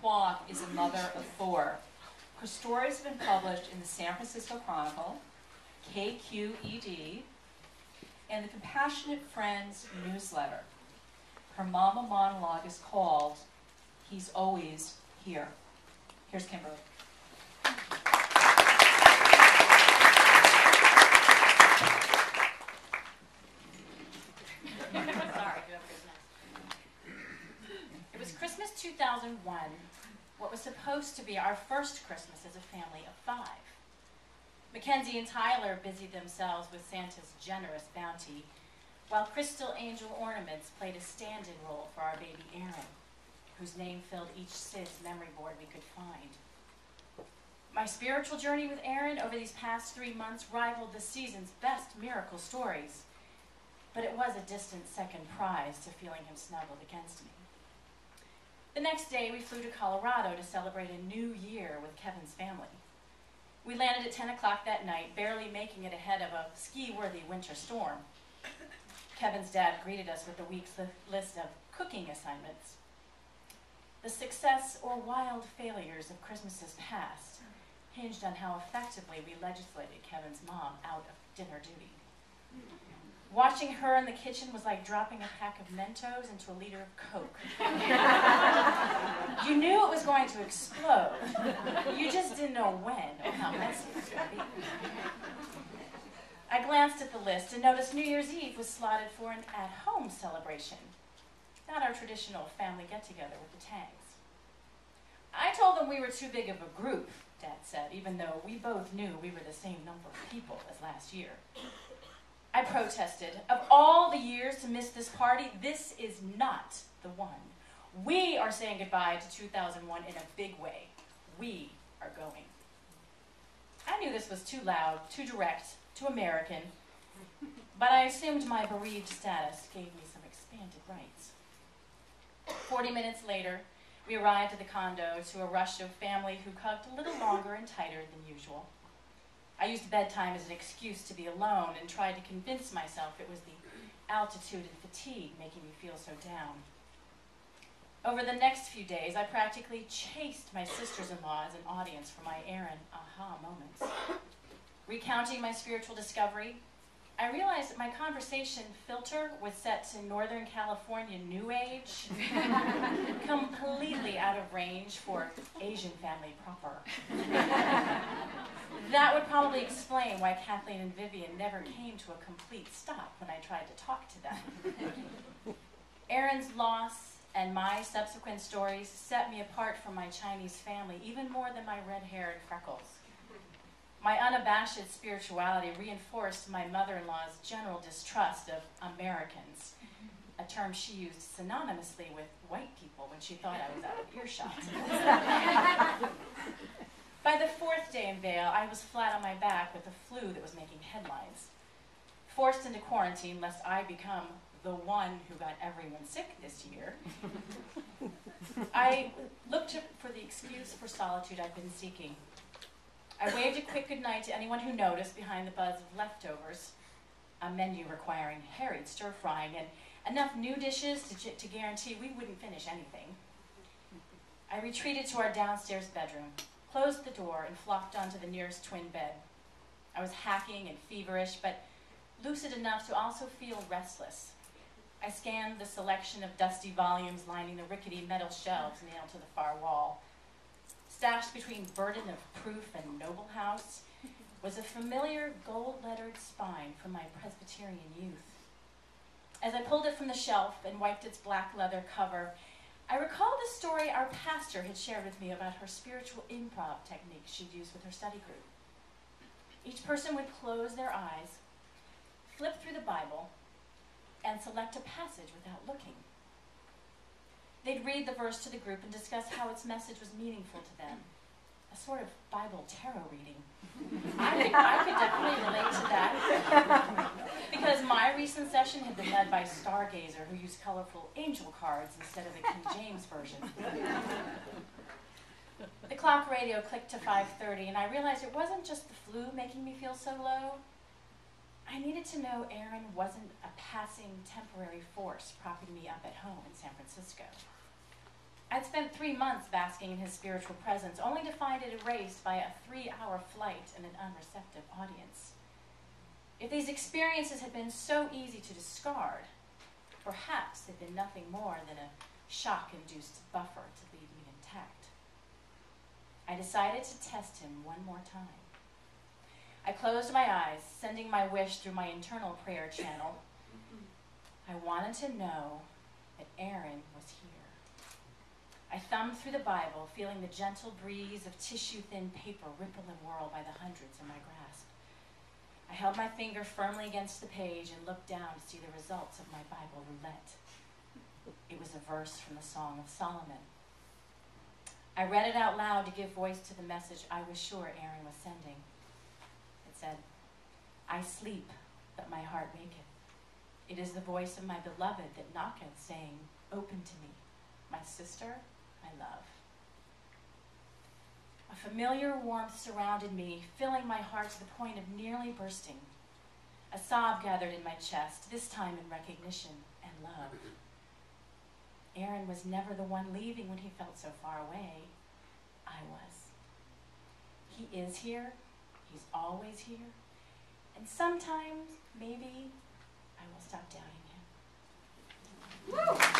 Kwok is a mother of 4. Her stories have been published in the San Francisco Chronicle, KQED, and the Compassionate Friends newsletter. Her mama monologue is called He's Always Here. Here's Kimberley. Sorry, it was Christmas 2001, what was supposed to be our first Christmas as a family of 5. Mackenzie and Tyler busied themselves with Santa's generous bounty, while crystal angel ornaments played a stand-in role for our baby Aaron, whose name filled each Sid's memory board we could find. My spiritual journey with Aaron over these past 3 months rivaled the season's best miracle stories, but it was a distant second prize to feeling him snuggled against me. The next day, we flew to Colorado to celebrate a new year with Kevin's family. We landed at 10 o'clock that night, barely making it ahead of a ski-worthy winter storm. Kevin's dad greeted us with a week's list of cooking assignments. The success or wild failures of Christmases past hinged on how effectively we legislated Kevin's mom out of dinner duty. Watching her in the kitchen was like dropping a pack of Mentos into a liter of Coke. You knew it was going to explode. You just didn't know when or how messy it was going to be. I glanced at the list and noticed New Year's Eve was slotted for an at-home celebration, not our traditional family get-together with the Tangs. I told them we were too big of a group, Dad said, even though we both knew we were the same number of people as last year. I protested. Of all the years to miss this party, this is not the one. We are saying goodbye to 2001 in a big way. We are going. I knew this was too loud, too direct, too American, but I assumed my bereaved status gave me some expanded rights. 40 minutes later, we arrived at the condo to a rush of family who hugged a little longer and tighter than usual. I used bedtime as an excuse to be alone and tried to convince myself it was the altitude and fatigue making me feel so down. Over the next few days, I practically chased my sisters-in-law as an audience for my Aaron aha moments. Recounting my spiritual discovery, I realized that my conversation filter was set to Northern California New Age, completely out of range for Asian family proper. That would probably explain why Kathleen and Vivian never came to a complete stop when I tried to talk to them. Aaron's loss and my subsequent stories set me apart from my Chinese family even more than my red-haired freckles. My unabashed spirituality reinforced my mother-in-law's general distrust of Americans, a term she used synonymously with white people when she thought I was out of earshot. By the 4th day in Vail, I was flat on my back with a flu that was making headlines. Forced into quarantine lest I become the one who got everyone sick this year, I looked for the excuse for solitude I've been seeking. I waved a quick goodnight to anyone who noticed behind the buzz of leftovers, a menu requiring harried stir-frying and enough new dishes to guarantee we wouldn't finish anything. I retreated to our downstairs bedroom, closed the door, and flopped onto the nearest twin bed. I was hacking and feverish, but lucid enough to also feel restless. I scanned the selection of dusty volumes lining the rickety metal shelves nailed to the far wall. Stashed between Burden of Proof and Noble House was a familiar gold-lettered spine from my Presbyterian youth. As I pulled it from the shelf and wiped its black leather cover, I recalled a story our pastor had shared with me about her spiritual improv technique she'd used with her study group. Each person would close their eyes, flip through the Bible, and select a passage without looking. They'd read the verse to the group and discuss how its message was meaningful to them. A sort of Bible tarot reading. I could definitely relate to that. Because my recent session had been led by a stargazer who used colorful angel cards instead of the King James version. The clock radio clicked to 5:30, and I realized it wasn't just the flu making me feel so low. I needed to know Aaron wasn't a passing temporary force propping me up at home in San Francisco. I'd spent 3 months basking in his spiritual presence, only to find it erased by a 3-hour flight and an unreceptive audience. If these experiences had been so easy to discard, perhaps they'd been nothing more than a shock-induced buffer to leave me intact. I decided to test him one more time. I closed my eyes, sending my wish through my internal prayer channel. I wanted to know that Aaron was here. I thumbed through the Bible, feeling the gentle breeze of tissue-thin paper ripple and whirl by the hundreds in my grasp. I held my finger firmly against the page and looked down to see the results of my Bible roulette. It was a verse from the Song of Solomon. I read it out loud to give voice to the message I was sure Aaron was sending. It said, "I sleep, but my heart waketh. It is the voice of my beloved that knocketh, saying, Open to me, my sister I love." A familiar warmth surrounded me, filling my heart to the point of nearly bursting. A sob gathered in my chest, this time in recognition and love. Aaron was never the one leaving when he felt so far away. I was. He is here. He's always here. And sometimes, maybe, I will stop doubting him. Woo!